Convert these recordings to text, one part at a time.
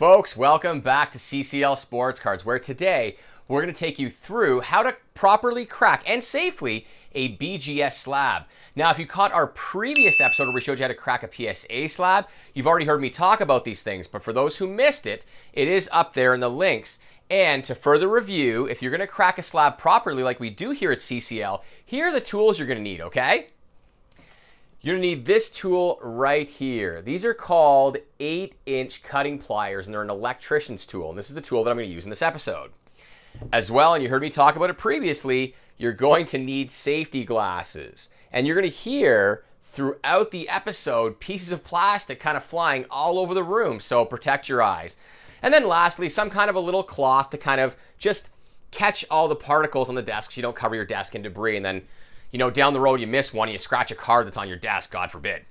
Folks, welcome back to CCL Sports Cards, where today we're going to take you through how to properly crack and safely a BGS slab. Now, if you caught our previous episode where we showed you how to crack a PSA slab, you've already heard me talk about these things, but for those who missed it, it is up there in the links. And to further review, if you're going to crack a slab properly like we do here at CCL, here are the tools you're going to need, okay? You're going to need this tool right here. These are called 8-inch cutting pliers, and they're an electrician's tool. And this is the tool that I'm going to use in this episode. As well, and you heard me talk about it previously, you're going to need safety glasses. And you're going to hear throughout the episode pieces of plastic kind of flying all over the room, so protect your eyes. And then lastly, some kind of a little cloth to kind of just catch all the particles on the desk so you don't cover your desk in debris, and then down the road you miss one and you scratch a card that's on your desk, God forbid.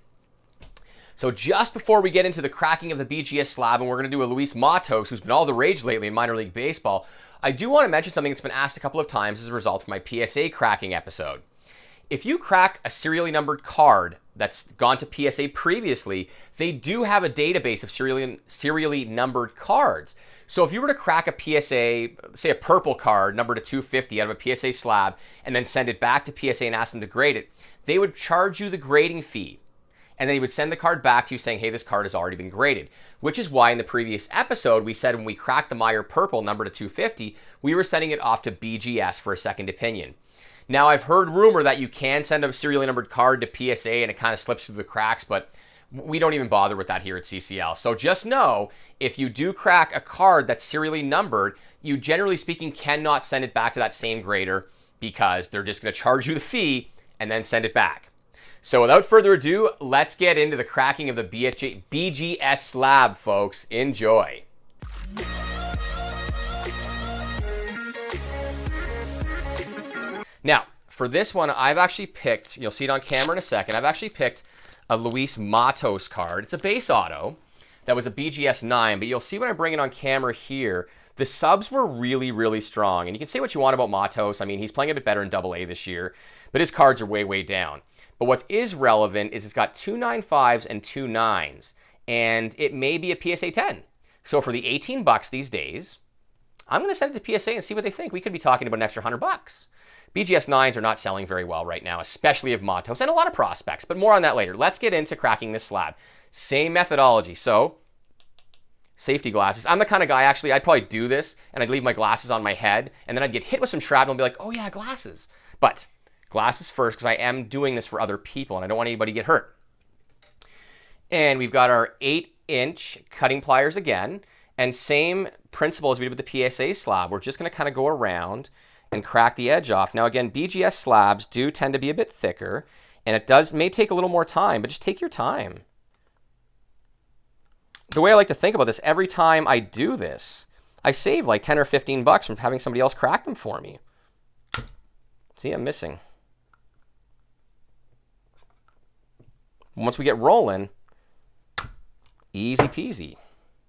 So just before we get into the cracking of the BGS slab, and we're going to do a Luis Matos, who's been all the rage lately in minor league baseball, I do want to mention something that's been asked a couple of times as a result of my PSA cracking episode. If you crack a serially numbered card that's gone to PSA previously, they do have a database of serially numbered cards. So if you were to crack a PSA, say a purple card numbered to 250 out of a PSA slab, and then send it back to PSA and ask them to grade it, they would charge you the grading fee. And then you would send the card back to you saying, hey, this card has already been graded. Which is why in the previous episode, we said when we cracked the Meyer purple numbered to 250, we were sending it off to BGS for a second opinion. Now, I've heard rumor that you can send a serially numbered card to PSA and it kind of slips through the cracks, but we don't even bother with that here at CCL. So just know, if you do crack a card that's serially numbered, you generally speaking cannot send it back to that same grader because they're just going to charge you the fee and then send it back. So without further ado, let's get into the cracking of the BGS slab, folks. Enjoy. Now, for this one, I've actually picked, you'll see it on camera in a second, I've actually picked a Luis Matos card. It's a base auto that was a BGS 9, but you'll see when I bring it on camera here, the subs were really, really strong. And you can say what you want about Matos. I mean, he's playing a bit better in AA this year, but his cards are way, way down. But what is relevant is it's got 2 9.5s and 2 9s, and it may be a PSA 10. So for the $18 these days, I'm going to send it to PSA and see what they think. We could be talking about an extra $100. BGS 9s are not selling very well right now, especially of Matos and a lot of prospects, but more on that later. Let's get into cracking this slab. Same methodology. So, safety glasses. I'm the kind of guy, actually, I'd probably do this, and I'd leave my glasses on my head, and then I'd get hit with some shrapnel and be like, oh yeah, glasses. But glasses first, because I am doing this for other people, and I don't want anybody to get hurt. And we've got our 8-inch cutting pliers again, and same principle as we did with the PSA slab. We're just going to kind of go around and crack the edge off. Now again, BGS slabs do tend to be a bit thicker, and it may take a little more time, but just take your time. The way I like to think about this, every time I do this, I save like 10 or 15 bucks from having somebody else crack them for me. See, I'm missing. Once we get rolling, easy peasy.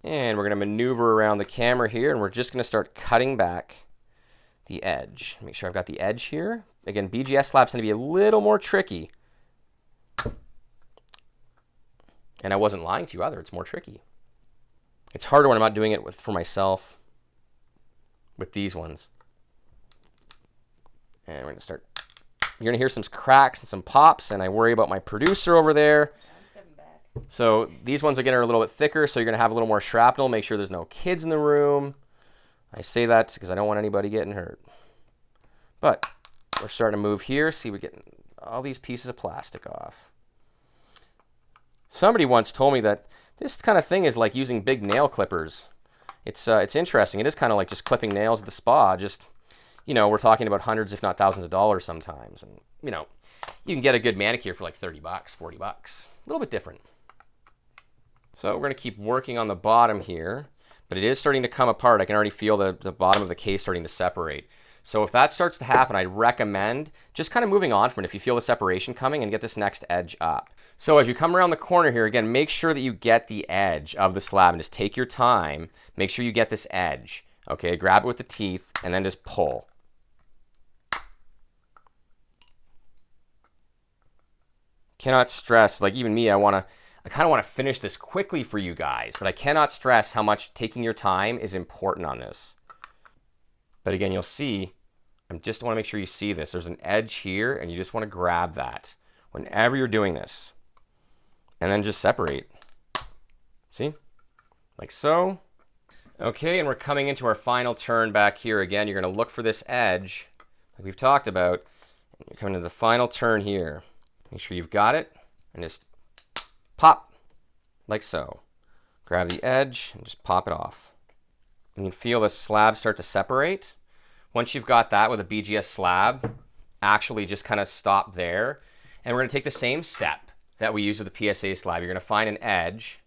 And we're going to maneuver around the camera here, and we're just going to start cutting back the edge. Make sure I've got the edge here. Again, BGS slabs tend to be a little more tricky. And I wasn't lying to you either. It's more tricky. It's harder when I'm not doing it for myself with these ones. And we're going to start. You're going to hear some cracks and some pops, and I worry about my producer over there. So these ones are getting a little bit thicker, so you're going to have a little more shrapnel. Make sure there's no kids in the room. I say that because I don't want anybody getting hurt. But we're starting to move here. See, we're getting all these pieces of plastic off. Somebody once told me that this kind of thing is like using big nail clippers. It's interesting. It is kind of like just clipping nails at the spa. Just, we're talking about hundreds, if not thousands of dollars sometimes. And, you can get a good manicure for like 30 bucks, 40 bucks. A little bit different. So we're going to keep working on the bottom here. But it is starting to come apart. I can already feel the bottom of the case starting to separate. So if that starts to happen, I'd recommend just kind of moving on from it if you feel the separation coming, and get this next edge up. So as you come around the corner here, again, make sure that you get the edge of the slab and just take your time. Make sure you get this edge. Okay, grab it with the teeth and then just pull. Cannot stress, like even me, I kind of want to finish this quickly for you guys, but I cannot stress how much taking your time is important on this. But again, you'll see, I just want to make sure you see this. There's an edge here, and you just want to grab that whenever you're doing this. And then just separate. See? Like so. Okay, and we're coming into our final turn back here again. You're going to look for this edge, like we've talked about. And you're coming to the final turn here. Make sure you've got it, and just pop, like so. Grab the edge, and just pop it off. You can feel the slab start to separate. Once you've got that with a BGS slab, actually just kind of stop there. And we're going to take the same step that we use with the PSA slab. You're going to find an edge,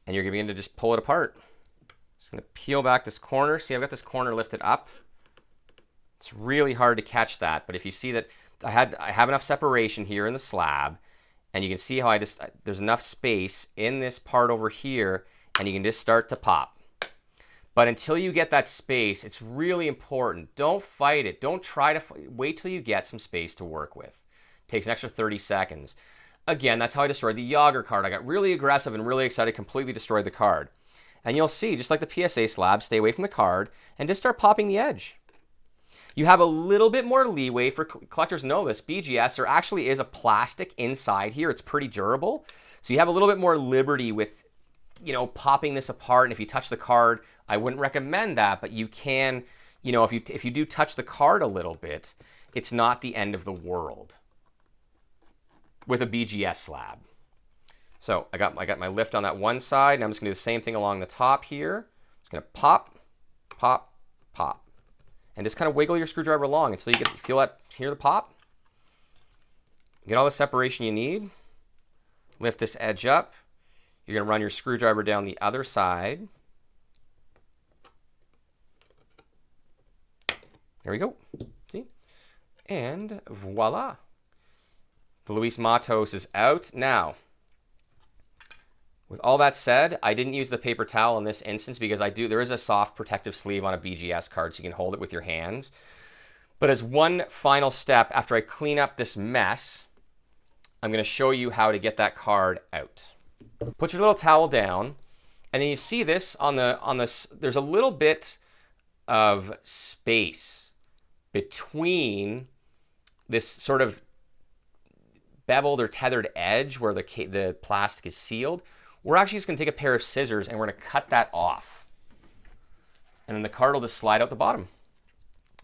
and you're going to begin to just pull it apart. Just going to peel back this corner. See, I've got this corner lifted up. It's really hard to catch that, but if you see that I have enough separation here in the slab, and you can see how there's enough space in this part over here, and you can just start to pop. But until you get that space, it's really important. Don't fight it. Don't try to wait till you get some space to work with. It takes an extra 30 seconds. Again, that's how I destroyed the Yager card. I got really aggressive and really excited, completely destroyed the card. And you'll see, just like the PSA slab, stay away from the card and just start popping the edge. You have a little bit more leeway. For collectors know this, BGS, there actually is a plastic inside here. It's pretty durable. So you have a little bit more liberty with, popping this apart. And if you touch the card, I wouldn't recommend that, but you can, if you do touch the card a little bit, it's not the end of the world with a BGS slab. So I got my lift on that one side, and I'm just gonna do the same thing along the top here. Just gonna pop, pop, pop. And just kind of wiggle your screwdriver along until you hear the pop. Get all the separation you need. Lift this edge up. You're gonna run your screwdriver down the other side. There we go, see? And voila. The Luis Matos is out. Now, with all that said, I didn't use the paper towel in this instance because there is a soft protective sleeve on a BGS card, so you can hold it with your hands. But as one final step, after I clean up this mess, I'm gonna show you how to get that card out. Put your little towel down, and then you see this there's a little bit of space between this sort of beveled or tethered edge where the plastic is sealed. We're actually just going to take a pair of scissors and we're going to cut that off. And then the card will just slide out the bottom.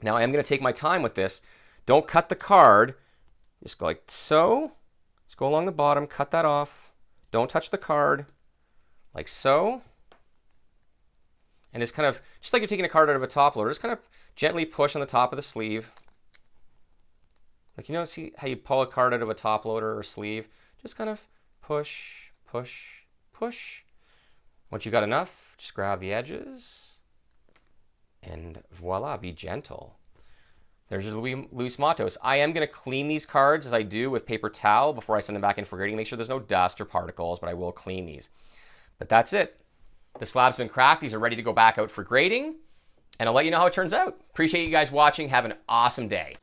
Now I am going to take my time with this. Don't cut the card. Just go like so. Just go along the bottom, cut that off. Don't touch the card. Like so. And just like you're taking a card out of a top loader, just kind of gently push on the top of the sleeve. Like, see how you pull a card out of a top loader or sleeve? Just kind of push, push, push. Once you've got enough, just grab the edges. And voila, be gentle. There's your Luis Matos. I am going to clean these cards as I do with paper towel before I send them back in for grading. Make sure there's no dust or particles, but I will clean these. But that's it. The slab's been cracked. These are ready to go back out for grading. And I'll let you know how it turns out. Appreciate you guys watching. Have an awesome day.